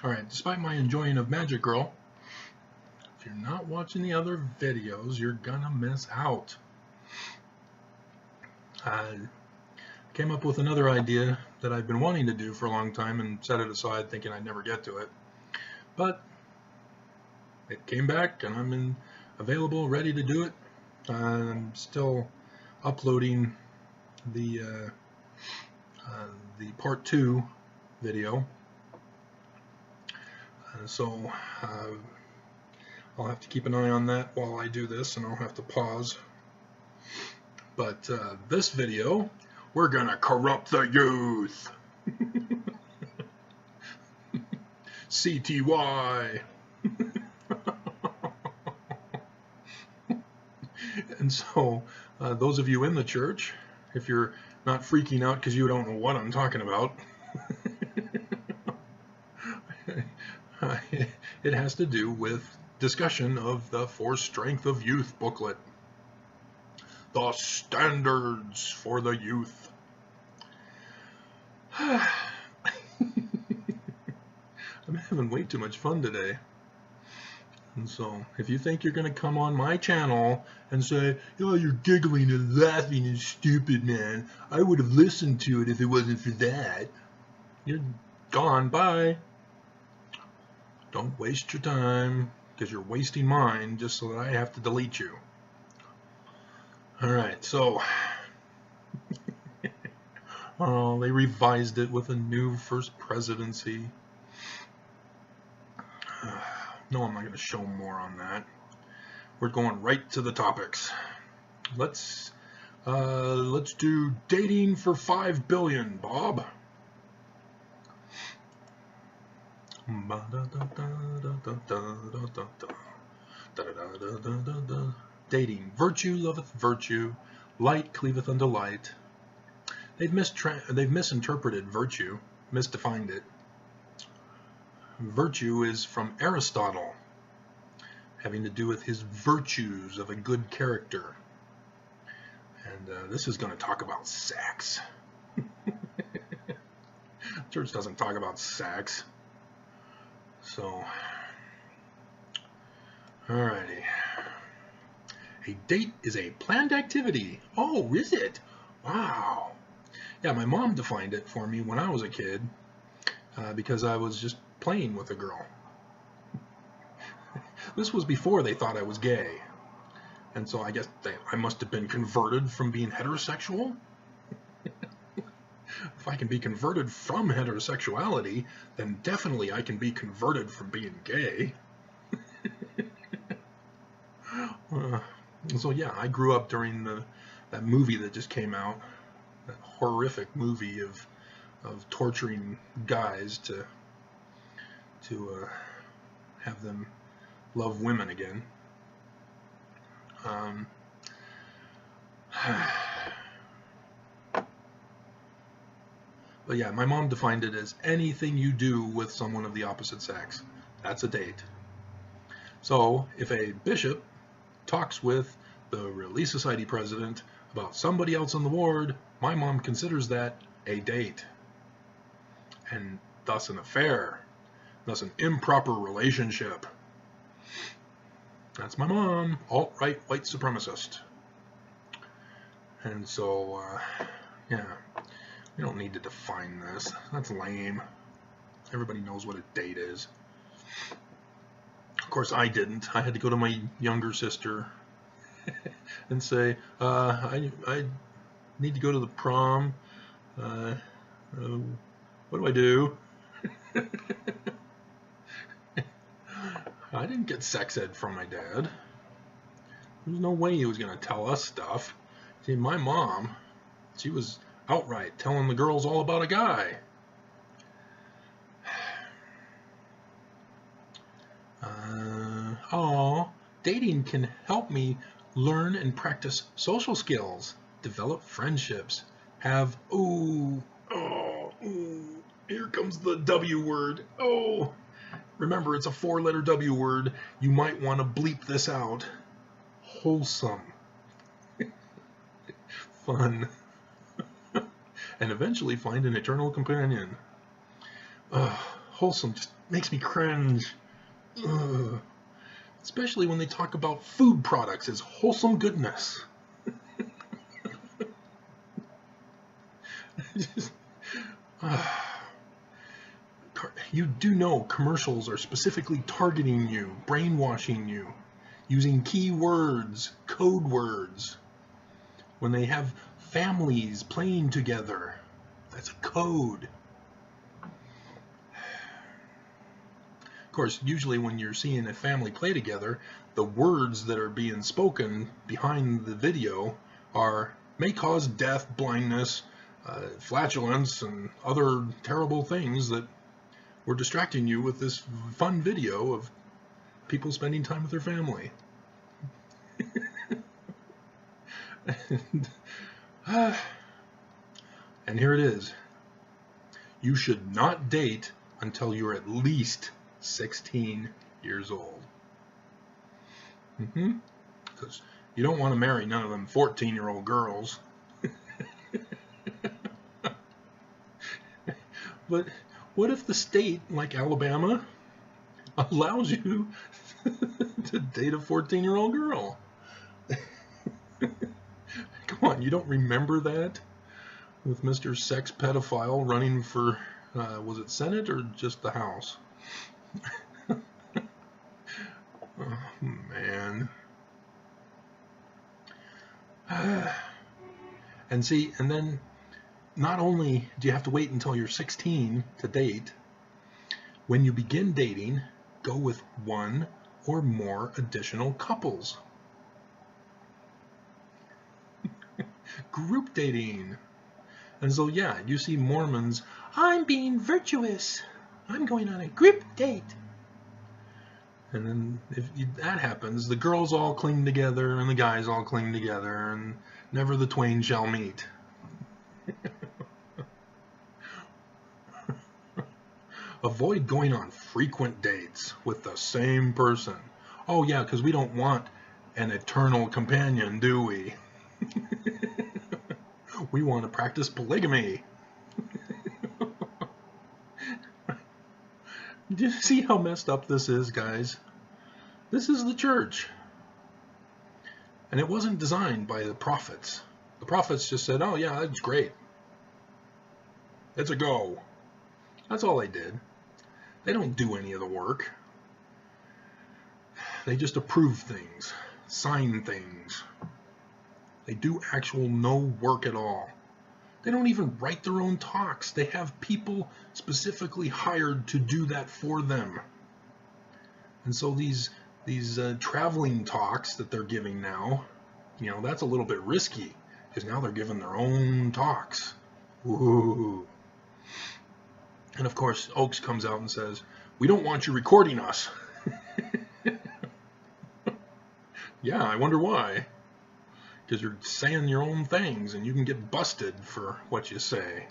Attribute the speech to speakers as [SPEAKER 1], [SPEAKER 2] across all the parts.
[SPEAKER 1] Alright, despite my enjoying of Magic Girl, if you're not watching the other videos, you're gonna miss out. I came up with another idea that I've been wanting to do for a long time and set it aside thinking I'd never get to it. But it came back and I'm available, ready to do it. I'm still uploading the part 2 video. So I'll have to keep an eye on that while I do this, and I'll have to pause. But this video, we're gonna corrupt the youth. CTY. And so those of you in the church, if you're not freaking out because you don't know what I'm talking about, it has to do with discussion of the For Strength of Youth booklet. The standards for the youth. I'm having way too much fun today. And so, if you think you're going to come on my channel and say, oh, you're giggling and laughing and stupid, man, I would have listened to it if it wasn't for that, you're gone. Bye. Don't waste your time, because you're wasting mine just so that I have to delete you. Alright, so oh, they revised it with a new first presidency. No, I'm not going to show more on that. We're going right to the topics. Let's do dating for 5 billion, Bob. Dating. Virtue loveth virtue, light cleaveth unto light. They've misinterpreted virtue, misdefined it. Virtue is from Aristotle, having to do with his virtues of a good character. And this is going to talk about sex. Church doesn't talk about sex. So, alrighty. A date is a planned activity. Oh, is it? Wow. Yeah, my mom defined it for me when I was a kid because I was just playing with a girl. This was before they thought I was gay. And so I guess I must have been converted from being heterosexual. If I can be converted from heterosexuality, then definitely I can be converted from being gay. So yeah, I grew up during that movie that just came out, that horrific movie of torturing guys to have them love women again. But yeah, my mom defined it as anything you do with someone of the opposite sex. That's a date. So if a bishop talks with the Relief Society president about somebody else on the ward, my mom considers that a date, and thus an affair, thus an improper relationship. That's my mom, alt-right white supremacist. And so, yeah, we don't need to define this. That's lame. Everybody knows what a date is. Of course, I didn't. I had to go to my younger sister and say, I need to go to the prom. What do I do? I didn't get sex ed from my dad. There's no way he was going to tell us stuff. See, my mom, she was outright telling the girls all about a guy. Dating can help me learn and practice social skills, develop friendships, have, here comes the W word. Oh, remember, it's a 4-letter W word. You might want to bleep this out. Wholesome. Fun. And eventually find an eternal companion. Wholesome just makes me cringe. Ugh. Especially when they talk about food products as wholesome goodness. Just, you do know commercials are specifically targeting you, brainwashing you, using keywords, code words. When they have families playing together, that's a code. Of course, usually when you're seeing a family play together, the words that are being spoken behind the video are may cause death, blindness, flatulence, and other terrible things that were distracting you with this fun video of people spending time with their family. And here it is. You should not date until you're at least 16 years old. Because you don't want to marry none of them 14-year-old girls. But what if the state, like Alabama, allows you to date a 14-year-old girl? Come on, you don't remember that? With Mr. Sex Pedophile running for, was it Senate or just the House? Oh, man. And see, and then not only do you have to wait until you're 16 to date, when you begin dating, go with one or more additional couples. Group dating. And so, yeah, you see Mormons, I'm being virtuous. I'm going on a group date. And then if that happens, the girls all cling together and the guys all cling together, and never the twain shall meet. Avoid going on frequent dates with the same person. Oh yeah, because we don't want an eternal companion, do we? We want to practice polygamy. Do you see how messed up this is, guys? This is the church. And it wasn't designed by the prophets. The prophets just said, oh yeah, that's great. It's a go. That's all they did. They don't do any of the work. They just approve things, sign things. They do actual no work at all. They don't even write their own talks. They have people specifically hired to do that for them. And so these traveling talks that they're giving now, you know, that's a little bit risky, because now they're giving their own talks. Ooh. And of course, Oaks comes out and says, we don't want you recording us. Yeah, I wonder why. Because you're saying your own things and you can get busted for what you say.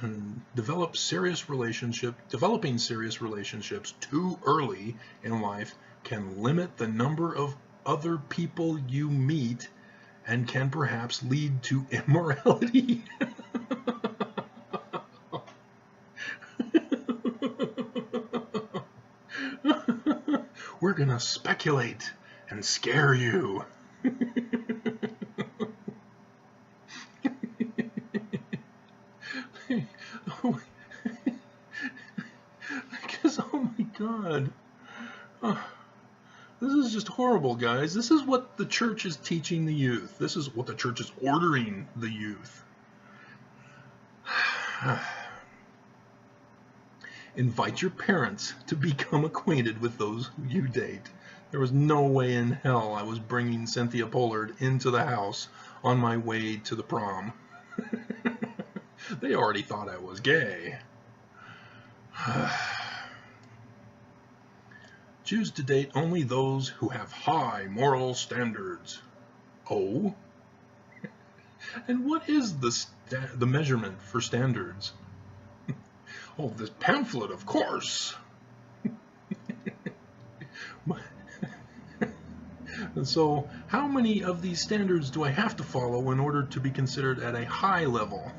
[SPEAKER 1] And developing serious relationships too early in life can limit the number of other people you meet and can perhaps lead to immorality. We're gonna speculate and scare you. Because, oh my God. This is just horrible, guys. This is what the church is teaching the youth. This is what the church is ordering the youth. Invite your parents to become acquainted with those who you date. There was no way in hell I was bringing Cynthia Pollard into the house on my way to the prom. They already thought I was gay. Choose to date only those who have high moral standards. Oh? And what is the measurement for standards? Oh, this pamphlet, of course. So, how many of these standards do I have to follow in order to be considered at a high level?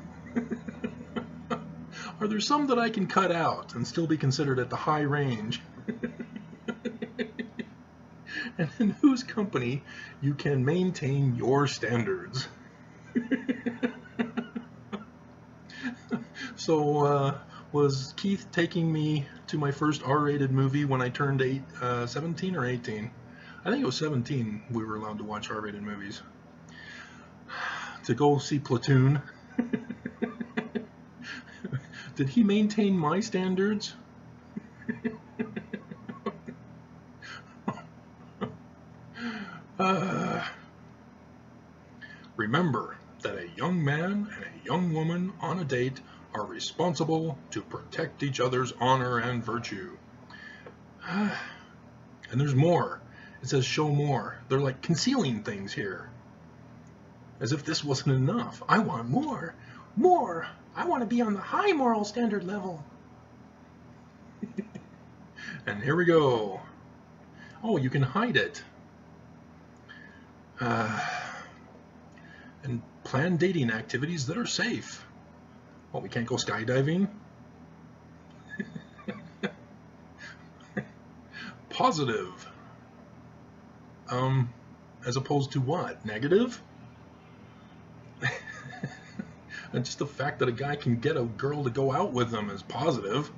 [SPEAKER 1] Are there some that I can cut out and still be considered at the high range? And in whose company you can maintain your standards? So, was Keith taking me to my first R-rated movie when I turned 17 or 18? I think it was 17 we were allowed to watch R-rated movies. To go see Platoon. Did he maintain my standards? Remember that a young man and a young woman on a date are responsible to protect each other's honor and virtue. And there's more. It says show more. They're like concealing things here. As if this wasn't enough. I want more. More. I want to be on the high moral standard level. And here we go. Oh, you can hide it. And plan dating activities that are safe. Well, we can't go skydiving? Positive. As opposed to what? Negative? And just the fact that a guy can get a girl to go out with him is positive.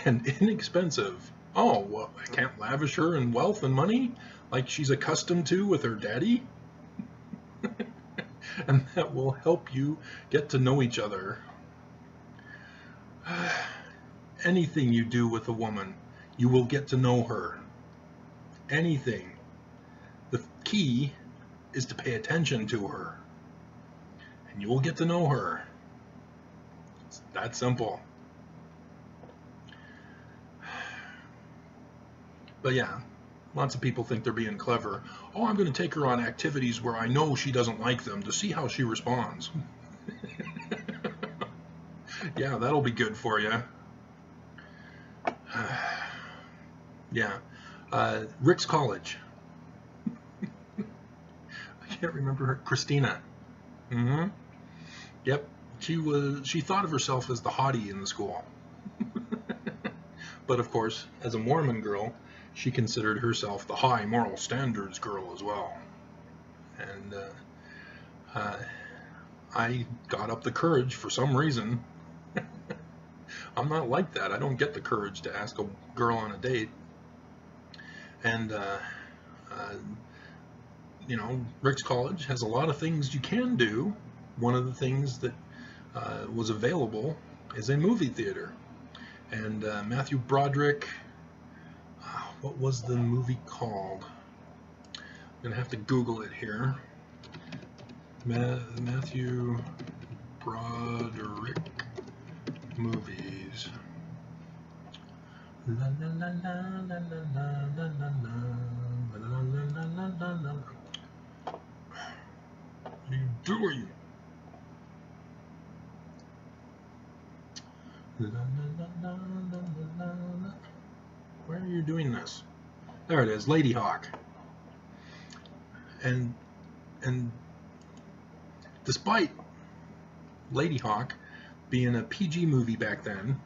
[SPEAKER 1] And inexpensive. Oh, well, I can't lavish her in wealth and money like she's accustomed to with her daddy? And that will help you get to know each other. Anything you do with a woman, you will get to know her. Anything. The key is to pay attention to her. And you will get to know her. It's that simple. But yeah, lots of people think they're being clever. Oh, I'm going to take her on activities where I know she doesn't like them to see how she responds. Yeah, that'll be good for you. Yeah. Rick's College. I can't remember her. Christina. Mm-hmm. Yep. She thought of herself as the hottie in the school. But of course, as a Mormon girl, she considered herself the high moral standards girl as well. And I got up the courage for some reason. I'm not like that. I don't get the courage to ask a girl on a date. And, you know, Rick's College has a lot of things you can do. One of the things that was available is a movie theater. And Matthew Broderick, what was the movie called? I'm going to have to Google it here. Matthew Broderick movies. La la la la la la la la la la la la la. What are you doing? La la la la la la la. Where are you doing this? There it is, Lady Hawk. And despite Lady Hawk being a PG movie back then,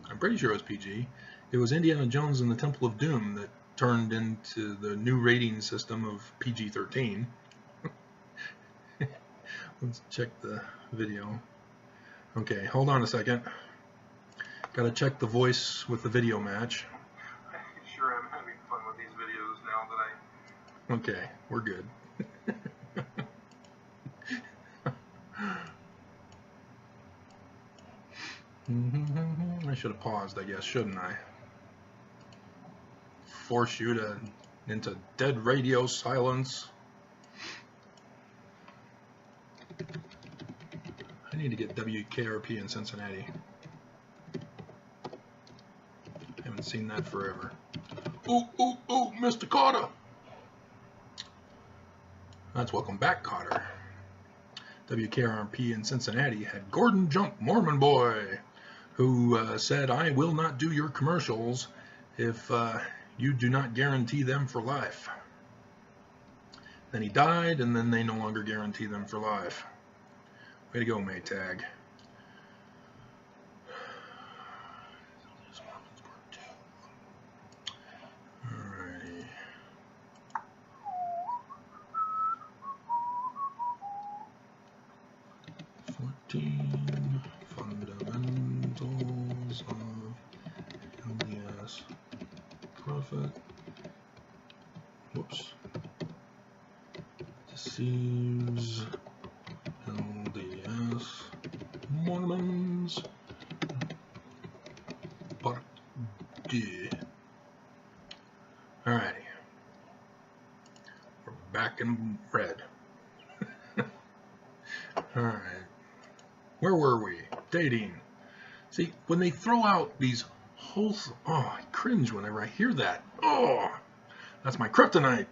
[SPEAKER 1] I'm pretty sure it was PG, it was Indiana Jones and the Temple of Doom that turned into the new rating system of PG-13. Let's check the video. Okay, hold on a second. Gotta check the voice with the video match. I'm sure I'm having fun with these videos now that I... Okay, we're good. I should have paused, I guess, shouldn't I? Force you into dead radio silence. I need to get WKRP in Cincinnati. Haven't seen that forever. Ooh, Mr. Carter! That's welcome back, Carter. WKRP in Cincinnati had Gordon Jump, Mormon boy, who said, I will not do your commercials if you do not guarantee them for life. Then he died, and then they no longer guarantee them for life. Way to go, Maytag. 13 Fundamentals of LDS Prophet. Whoops. Deceives LDS Mormons. Part D. Alrighty. We're back in red. Alright. Where were we? Dating. See, when they throw out these wholesome... Oh, I cringe whenever I hear that. Oh, that's my kryptonite.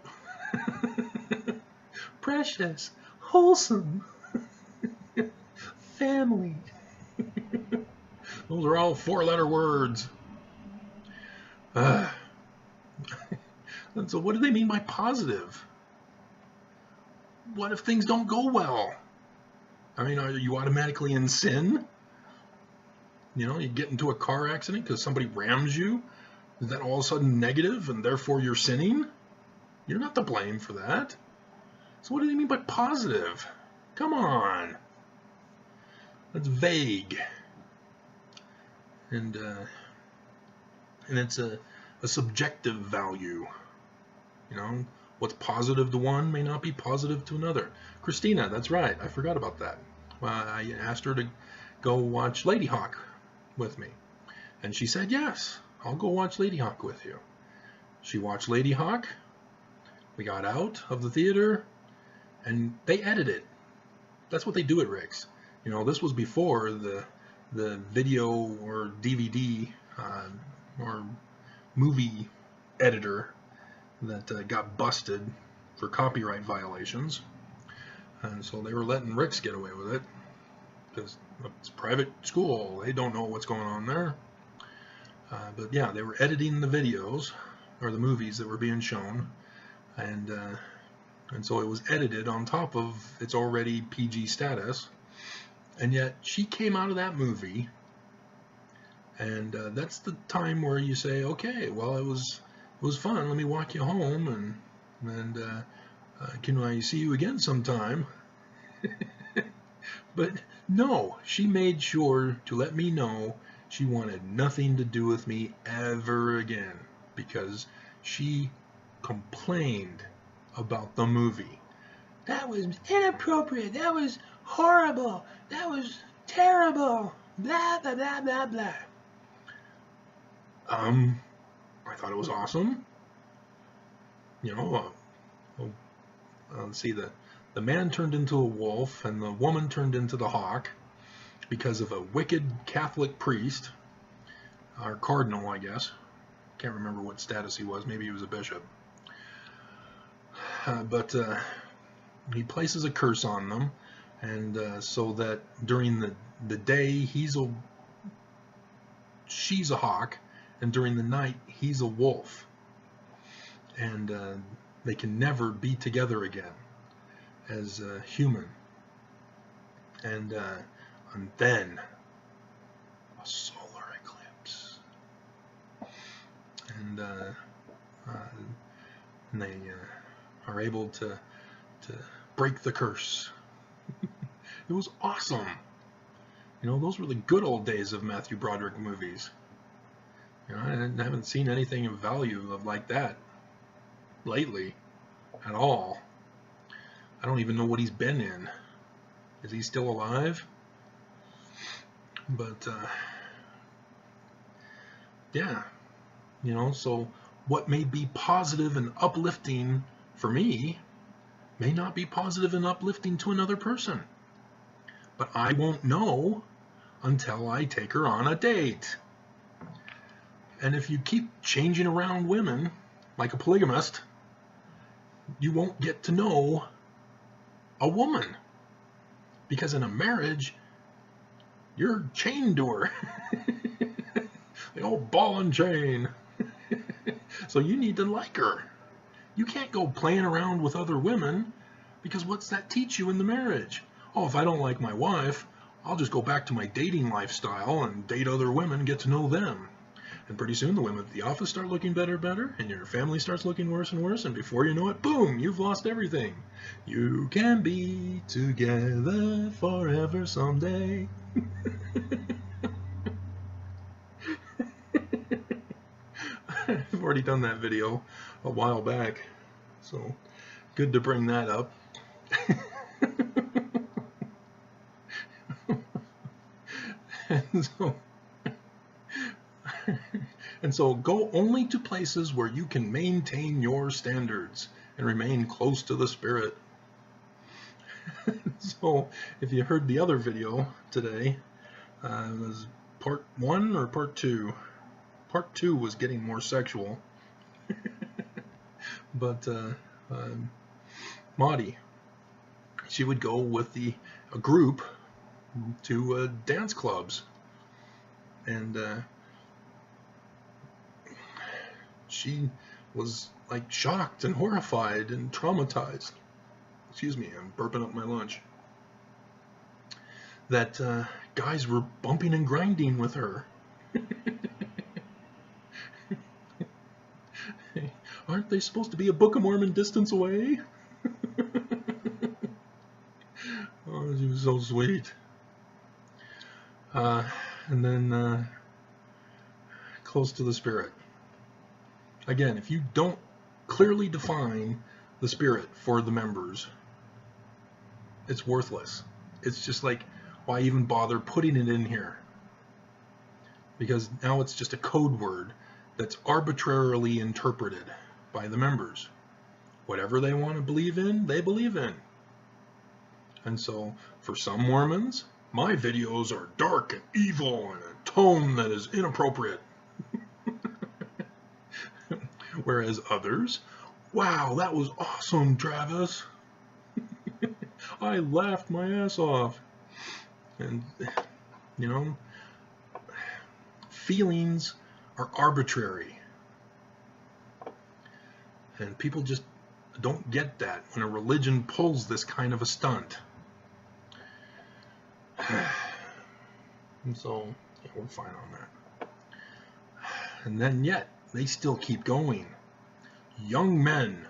[SPEAKER 1] Precious, wholesome, family. Those are all four-letter words. And so what do they mean by positive? What if things don't go well? I mean, are you automatically in sin? You know, you get into a car accident because somebody rams you. Is that all of a sudden negative and therefore you're sinning? You're not to blame for that. So what do they mean by positive? Come on. That's vague. And it's a subjective value. You know, what's positive to one may not be positive to another. Christina, that's right. I forgot about that. I asked her to go watch Lady Hawk with me. And she said, yes, I'll go watch Lady Hawk with you. She watched Lady Hawk. We got out of the theater, and they edited. That's what they do at Rick's. You know, this was before the video or DVD or movie editor that got busted for copyright violations. And so they were letting Rick's get away with it because it's a private school. They don't know what's going on there. But yeah, they were editing the videos or the movies that were being shown, and so it was edited on top of its already PG status. And yet she came out of that movie, and that's the time where you say, okay, well, it was fun. Let me walk you home, and can I see you again sometime? But no, she made sure to let me know she wanted nothing to do with me ever again, because she complained about the movie. That was inappropriate. That was horrible. That was terrible. Blah, blah, blah, blah, blah. I thought it was awesome. You know, let's see, the man turned into a wolf and the woman turned into the hawk because of a wicked Catholic priest, or cardinal, I guess. Can't remember what status he was. Maybe he was a bishop. But he places a curse on them, and so that during the day she's a hawk, and during the night he's a wolf, and they can never be together again as human. And then a solar eclipse, and they are able to break the curse. It was awesome. You know, those were the good old days of Matthew Broderick movies. You know, I haven't seen anything of value like that lately at all. I don't even know what he's been in. Is he still alive? But yeah, you know, so what may be positive and uplifting for me may not be positive and uplifting to another person. But I won't know until I take her on a date. And if you keep changing around women like a polygamist, you won't get to know a woman. Because in a marriage, you're chained to her. The old ball and chain. So you need to like her. You can't go playing around with other women, because what's that teach you in the marriage? Oh, if I don't like my wife, I'll just go back to my dating lifestyle and date other women, get to know them. And pretty soon the women at the office start looking better and better, and your family starts looking worse and worse, and before you know it, boom, you've lost everything. You can be together forever someday. I've already done that video a while back, so good to bring that up. And so go only to places where you can maintain your standards and remain close to the Spirit. So if you heard the other video today, it was part 1 or part 2? Part 2 was getting more sexual. But Maudie, she would go with a group to dance clubs, and she was like shocked and horrified and traumatized. Excuse me, I'm burping up my lunch. That guys were bumping and grinding with her. Aren't they supposed to be a Book of Mormon distance away? Oh, she was so sweet. And then close to the Spirit. Again, if you don't clearly define the Spirit for the members, it's worthless. It's just like, why even bother putting it in here? Because now it's just a code word that's arbitrarily interpreted by the members. Whatever they want to believe in, they believe in. And so, for some Mormons, my videos are dark and evil and a tone that is inappropriate. Whereas others, wow, that was awesome, Travis. I laughed my ass off. And, you know, feelings are arbitrary. And people just don't get that when a religion pulls this kind of a stunt. And so, yeah, we're fine on that. And then yet, they still keep going. Young men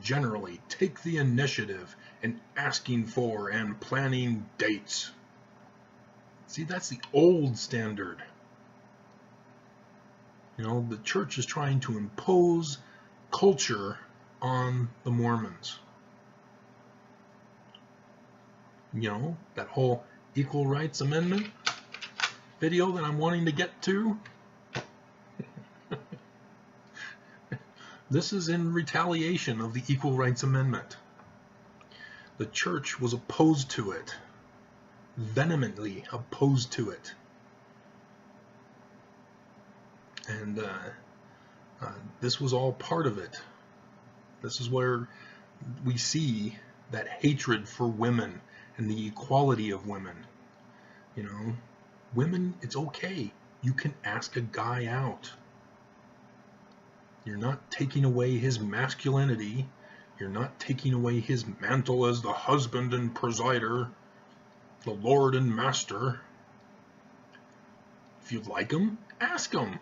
[SPEAKER 1] generally take the initiative in asking for and planning dates. See, that's the old standard. You know, the church is trying to impose culture on the Mormons. You know, that whole Equal Rights Amendment video that I'm wanting to get to. This is in retaliation of the Equal Rights Amendment. The church was opposed to it, vehemently opposed to it. And this was all part of it. This is where we see that hatred for women and the equality of women. You know, women, it's okay. You can ask a guy out. You're not taking away his masculinity. You're not taking away his mantle as the husband and presider, the Lord and Master. If you like him, ask him.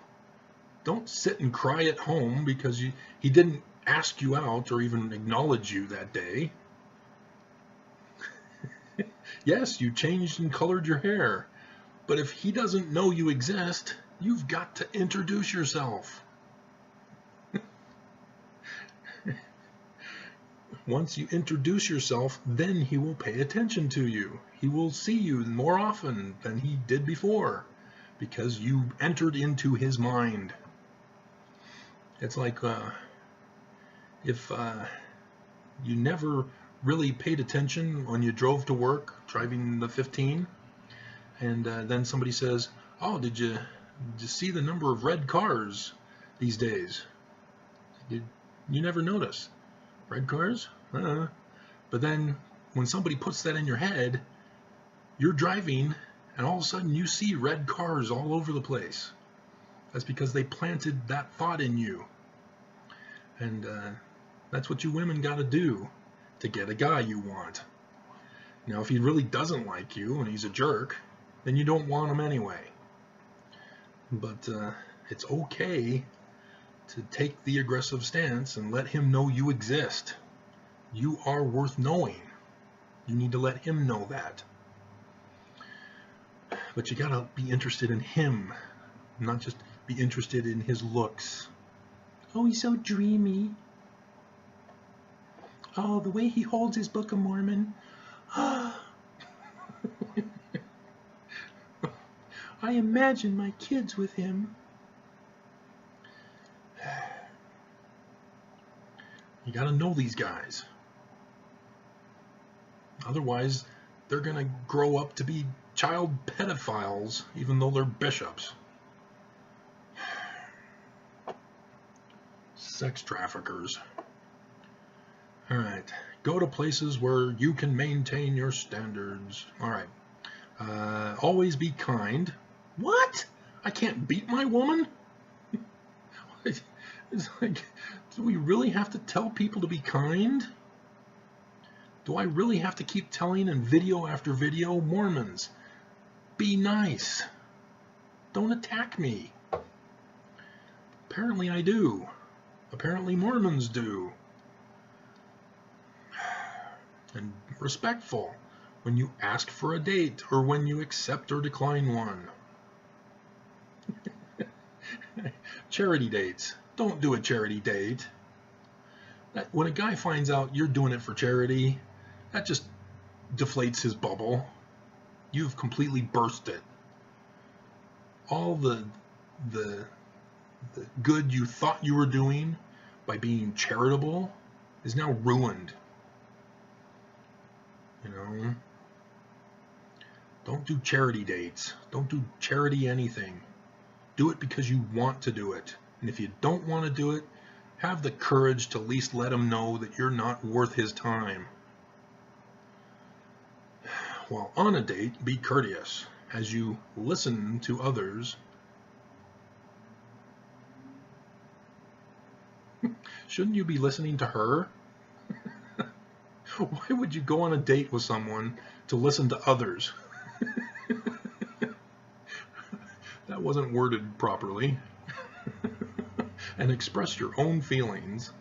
[SPEAKER 1] Don't sit and cry at home because he didn't ask you out or even acknowledge you that day. Yes, you changed and colored your hair, but if he doesn't know you exist, you've got to introduce yourself. Once you introduce yourself, then he will pay attention to you. He will see you more often than he did before because you entered into his mind. It's like if you never really paid attention when you drove to work, driving the 15, and then somebody says, oh, did you see the number of red cars these days? You never notice. Red cars? But then when somebody puts that in your head, you're driving and all of a sudden you see red cars all over the place. That's because they planted that thought in you. And that's what you women got to do to get a guy you want. Now, if he really doesn't like you and he's a jerk, then you don't want him anyway. But It's okay to take the aggressive stance and let him know you exist. You are worth knowing. You need to let him know that. But you gotta be interested in him, not just be interested in his looks. Oh, he's so dreamy. Oh, the way he holds his Book of Mormon. I imagine my kids with him. You gotta know these guys. Otherwise, they're gonna grow up to be child pedophiles, even though they're bishops. Sex traffickers. Alright, go to places where you can maintain your standards. Alright, always be kind. What? I can't beat my woman? It's like, do we really have to tell people to be kind? Do I really have to keep telling in video after video, Mormons, be nice. Don't attack me. Apparently I do. Apparently Mormons do. And respectful when you ask for a date or when you accept or decline one. Charity dates. Don't do a charity date. When a guy finds out you're doing it for charity, that just deflates his bubble. You've completely burst it. All the good you thought you were doing by being charitable is now ruined. You know? Don't do charity dates. Don't do charity anything. Do it because you want to do it. And if you don't want to do it, have the courage to at least let him know that you're not worth his time. While on a date, be courteous as you listen to others. Shouldn't you be listening to her? Why would you go on a date with someone to listen to others? That wasn't worded properly. And express your own feelings.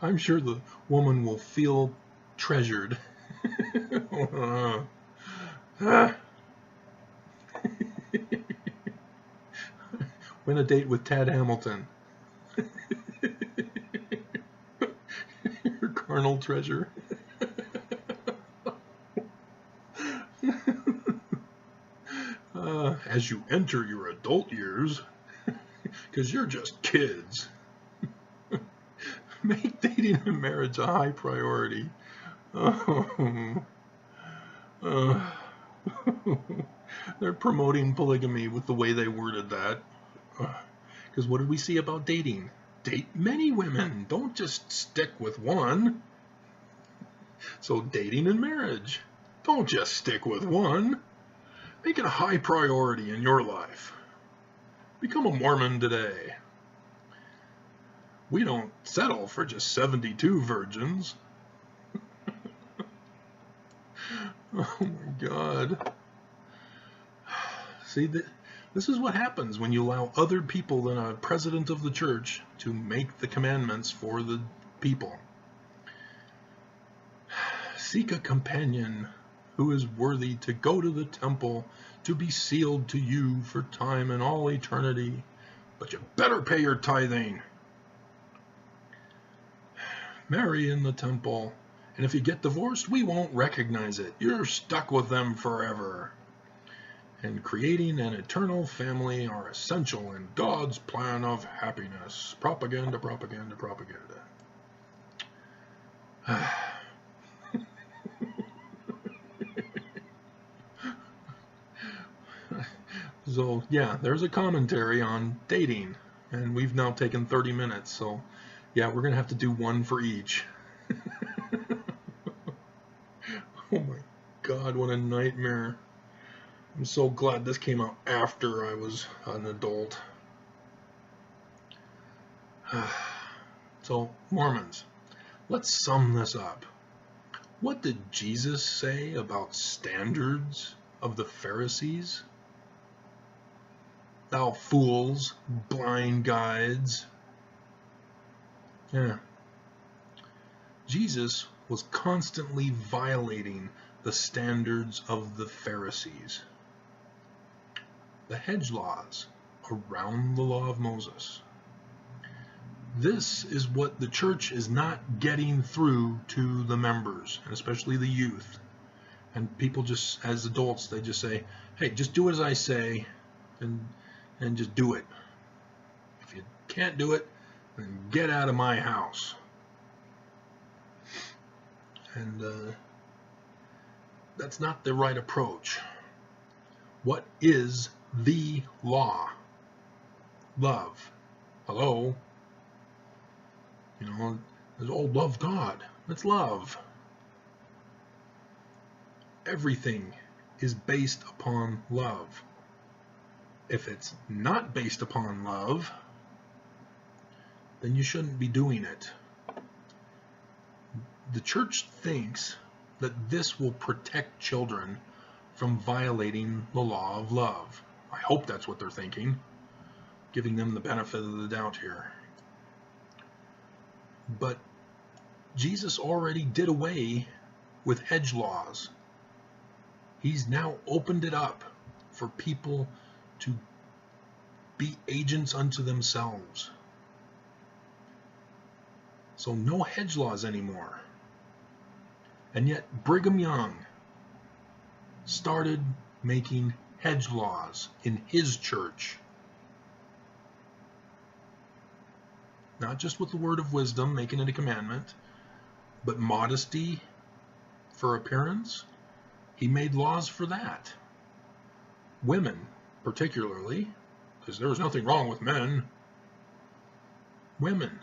[SPEAKER 1] I'm sure the woman will feel treasured. Win a date with Tad Hamilton. Your carnal treasure. As you enter your adult years, because you're just kids, make dating and marriage a high priority. They're promoting polygamy with the way they worded that. Because what did we see about dating? Date many women. Don't just stick with one. So dating and marriage. Don't just stick with one. Make it a high priority in your life. Become a Mormon today. We don't settle for just 72 virgins. Oh my God. See, this is what happens when you allow other people than a president of the church to make the commandments for the people. Seek a companion who is worthy to go to the temple to be sealed to you for time and all eternity. But you better pay your tithing. Marry in the temple. And if you get divorced, we won't recognize it. You're stuck with them forever. And creating an eternal family are essential in God's plan of happiness. Propaganda, propaganda, propaganda. So, yeah, there's a commentary on dating. And we've now taken 30 minutes. So, yeah, we're going to have to do one for each. Oh my God, what a nightmare. I'm so glad this came out after I was an adult. So, Mormons, let's sum this up. What did Jesus say about standards of the Pharisees? thou fools, blind guides. Yeah. Jesus was constantly violating the standards of the Pharisees, the hedge laws around the law of Moses. This is what the church is not getting through to the members, and especially the youth. And people just, as adults, they just say, hey, just do as I say, and just do it. If you can't do it, then get out of my house. And that's not the right approach. What is the law? Love. Hello? You know, there's love God. That's love. Everything is based upon love. If it's not based upon love, then you shouldn't be doing it. The church thinks that this will protect children from violating the law of love. I hope that's what they're thinking, giving them the benefit of the doubt here. But Jesus already did away with hedge laws. He's now opened it up for people to be agents unto themselves. So no hedge laws anymore. And yet Brigham Young started making hedge laws in his church. Not just with the word of wisdom, making it a commandment, but modesty for appearance. He made laws for that. Women, particularly, because there was nothing wrong with men. Women,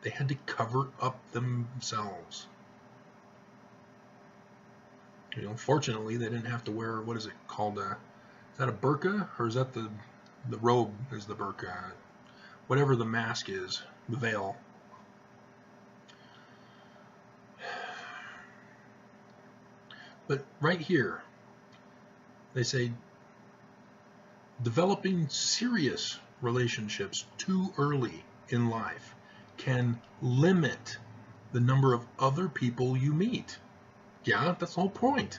[SPEAKER 1] they had to cover up themselves. You know, fortunately, they didn't have to wear, what is it called? Is that a burqa? Or is that the robe is the burqa? Whatever the mask is, the veil. But right here, they say, developing serious relationships too early in life can limit the number of other people you meet. Yeah, that's the whole point.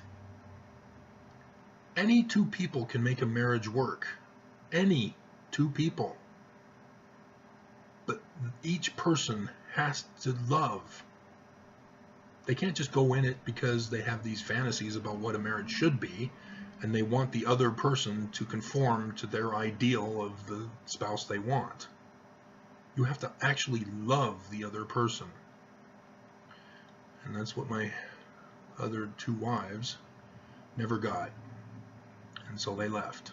[SPEAKER 1] Any two people can make a marriage work. Any two people. But each person has to love. They can't just go in it because they have these fantasies about what a marriage should be, and they want the other person to conform to their ideal of the spouse they want. You have to actually love the other person. And that's what my other two wives never got. And so they left.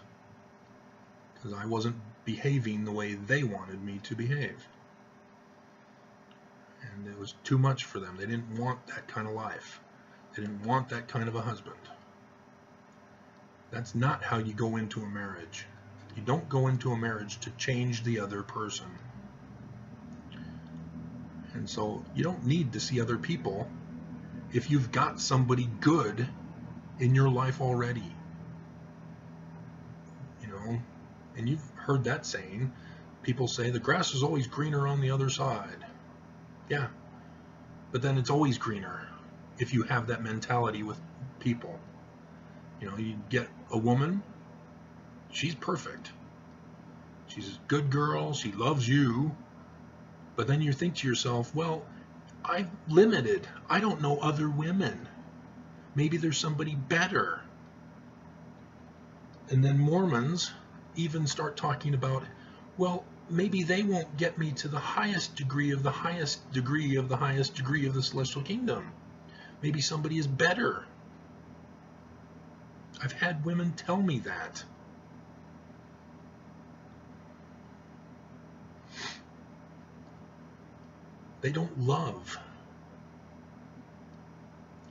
[SPEAKER 1] Because I wasn't behaving the way they wanted me to behave. And it was too much for them. They didn't want that kind of life. They didn't want that kind of a husband. That's not how you go into a marriage. You don't go into a marriage to change the other person. And so you don't need to see other people if you've got somebody good in your life already. You know, and you've heard that saying. People say the grass is always greener on the other side. Yeah, but then it's always greener if you have that mentality with people. You know, you get a woman, she's perfect. She's a good girl, she loves you, but then you think to yourself, well, I'm limited. I don't know other women. Maybe there's somebody better. And then Mormons even start talking about, well, maybe they won't get me to the highest degree of the highest degree of the highest degree of the celestial kingdom. Maybe somebody is better. I've had women tell me that. They don't love.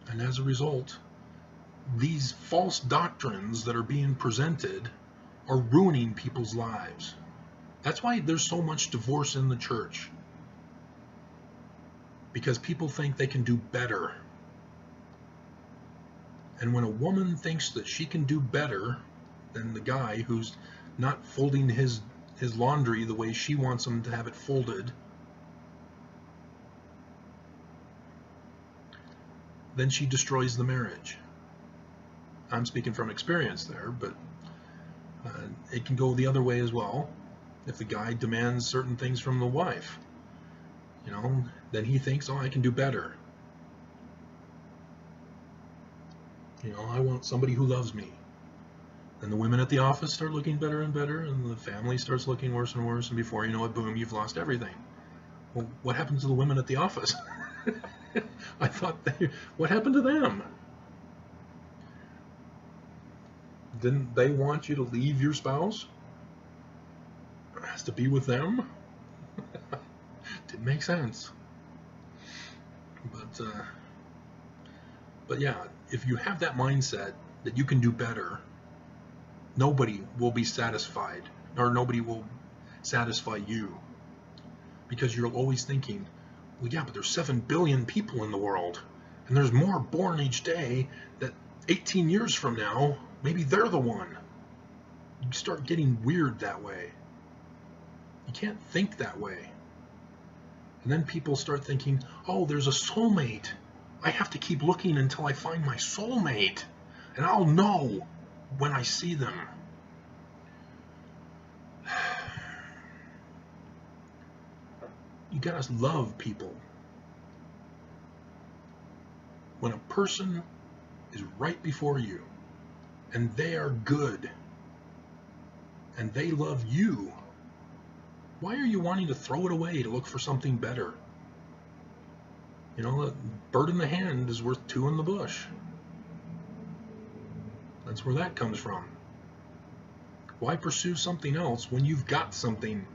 [SPEAKER 1] And as a result, these false doctrines that are being presented are ruining people's lives. That's why there's so much divorce in the church. Because people think they can do better. And when a woman thinks that she can do better than the guy who's not folding his laundry the way she wants him to have it folded, then she destroys the marriage. I'm speaking from experience there, but it can go the other way as well. If the guy demands certain things from the wife, you know, then he thinks, oh, I can do better. You know, I want somebody who loves me. And the women at the office start looking better and better, and the family starts looking worse and worse, and before you know it, boom, you've lost everything. Well, what happened to the women at the office? I thought, what happened to them? Didn't they want you to leave your spouse? It has to be with them? Didn't make sense. But yeah, if you have that mindset that you can do better, nobody will be satisfied, or nobody will satisfy you, because you're always thinking, well, yeah, but there's 7 billion people in the world, and there's more born each day, that 18 years from now, maybe they're the one. You start getting weird that way. You can't think that way. And then people start thinking, oh, there's a soulmate. I have to keep looking until I find my soulmate, and I'll know when I see them. You gotta love people. When a person is right before you, and they are good, and they love you, why are you wanting to throw it away to look for something better? You know, a bird in the hand is worth 2 in the bush. That's where that comes from. Why pursue something else when you've got something?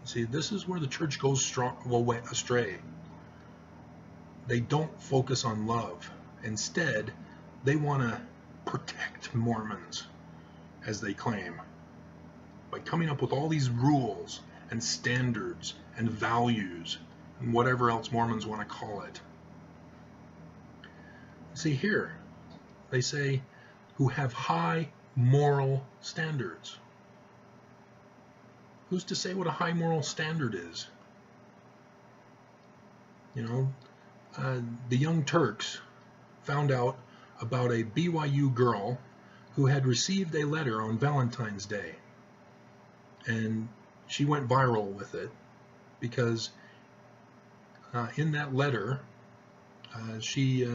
[SPEAKER 1] See, this is where the church goes astray. They don't focus on love. Instead, they want to protect Mormons, as they claim, by coming up with all these rules and standards and values and whatever else Mormons want to call it. See here, they say, who have high moral standards. Who's to say what a high moral standard is? You know, the Young Turks found out about a BYU girl who had received a letter on Valentine's Day. And she went viral with it because in that letter, she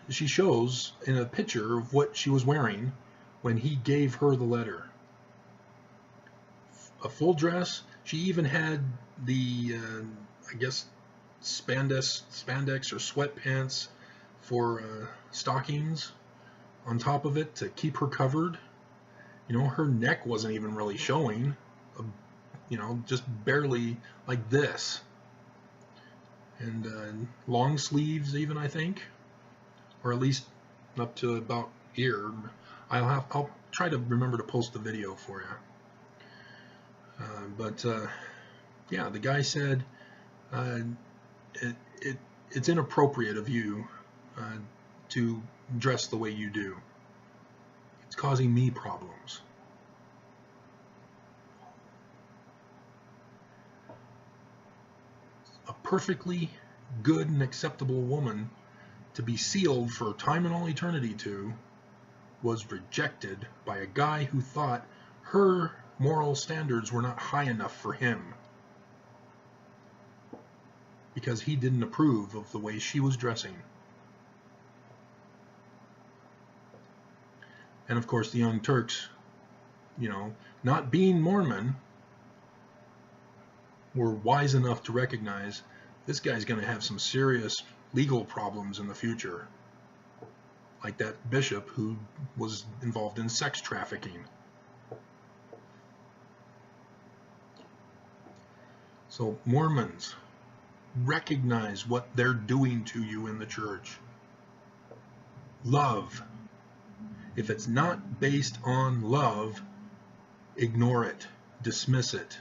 [SPEAKER 1] shows in a picture of what she was wearing when he gave her the letter. A full dress. She even had the, I guess, spandex or sweatpants for stockings on top of it to keep her covered. You know, her neck wasn't even really showing, you know, just barely like this. And long sleeves even, I think, or at least up to about here. I'll try to remember to post the video for you. Yeah, the guy said it's inappropriate of you to dress the way you do. It's causing me problems. A perfectly good and acceptable woman to be sealed for time and all eternity to was rejected by a guy who thought her moral standards were not high enough for him because he didn't approve of the way she was dressing. And of course, the Young Turks, you know, not being Mormon, were wise enough to recognize this guy's going to have some serious legal problems in the future, like that bishop who was involved in sex trafficking. So Mormons, recognize what they're doing to you in the church. Love. If it's not based on love, ignore it, dismiss it,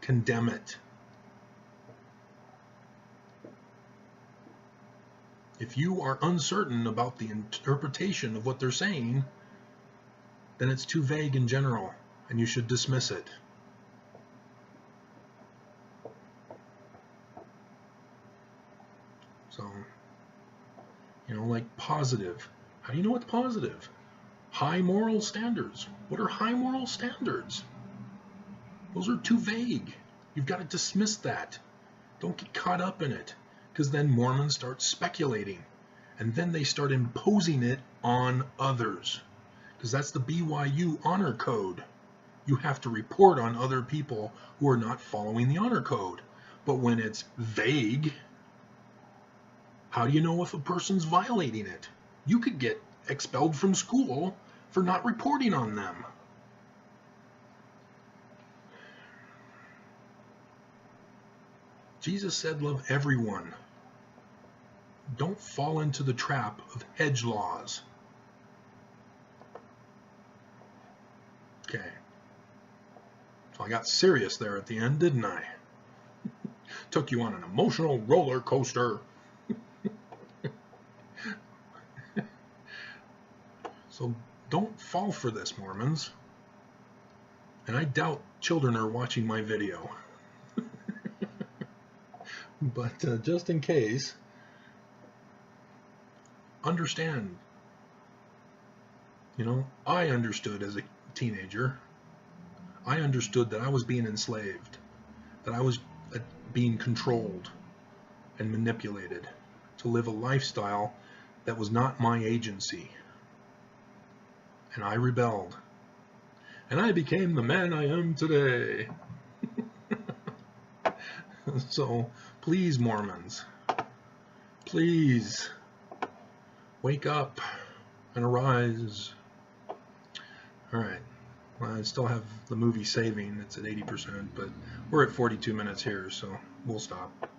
[SPEAKER 1] condemn it. If you are uncertain about the interpretation of what they're saying, then it's too vague in general, and you should dismiss it. So, you know, like positive. How do you know what's positive? High moral standards. What are high moral standards? Those are too vague. You've got to dismiss that. Don't get caught up in it, because then Mormons start speculating, and then they start imposing it on others, because that's the BYU honor code. You have to report on other people who are not following the honor code. But when it's vague, how do you know if a person's violating it? You could get expelled from school for not reporting on them. Jesus said, love everyone. Don't fall into the trap of hedge laws. Okay. So I got serious there at the end, didn't I? Took you on an emotional roller coaster. So don't fall for this, Mormons. And I doubt children are watching my video. But just in case, understand. You know, I understood as a teenager. I understood that I was being enslaved, that I was being controlled and manipulated to live a lifestyle that was not my agency. And I rebelled. And I became the man I am today. So, please, Mormons, please wake up and arise. All right. Well, I still have the movie saving. It's at 80%, but we're at 42 minutes here, so we'll stop.